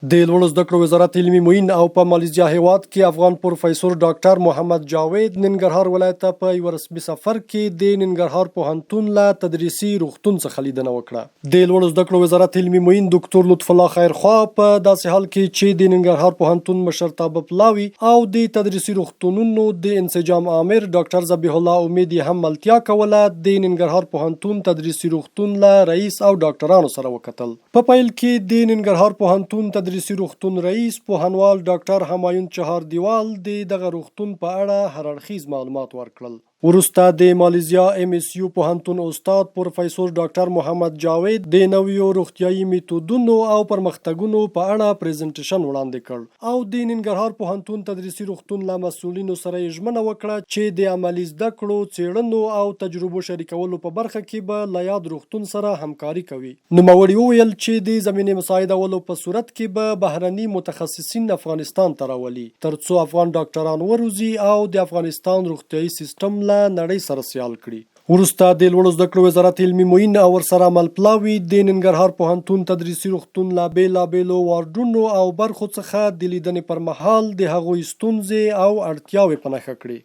د لوړو زده کړو وزارت علمي معین او په مالیزیا هیواد کې افغان پروفیسور ډاکټر محمد جاوید ننګرهار ولایت ته په یو رسمي سفر کې د ننګرهار پوهنتون له تدریسي روغتون څخه لیدنه وکړه. د لوړو زده کړو وزارت علمي معین ډاکټر لطف الله خیرخوا په داسې حال کې چې د ننګرهار پوهنتون مشرتابه پلاوي او د تدریسي روغتونونو د انسجام آمر ډاکټر ذبیح الله امید هم ملتیا کوله د ننګرهار پوهنتون تدریسي روغتون له رئیس او ډاکټرانو سره وکتل. په پیل کې د ننګرهار پوهنتون تدریسي روغتون رئیس پوهنوال ډاکټر همایون چهار دیوال دغه روغتون په اړه هر اړخیز معلومات ورکړل. وروسته د مالیزیا MSU پوهنتون استاد پروفیسور ډاکټر محمد جاوید د نویو روغتیايي میتودونو او پرمختګونو په اړه پریزنټیشن وړاندې کړ او د ننګرهار پوهنتون تدریسي روغتون له مسؤلینو سره یې ژمنه وکړه چې د عملي زده کړو څیړنو او تجربو شریکولو په برخه کې به له یاد روغتون سره همکاري کوي. نوموړي وویل چې د زمینې مساعدولو په صورت کې به بهرني متخصصین افغانستان ته راولي ترڅو افغان ډاکټران وروزي او د افغانستان روغتیايي سیستم له نړۍ سره سیال کړي. وروسته د لوړو زده کړو وزارت علمي معین او ورسره عمل پلاوي د ننګرهار پوهنتون تدریسي روغتون له بېلابېلو واردونو او برخو څخه د لیدنې پر مهال د هغوی ستونزې او اړتیاوې په نښه کړې.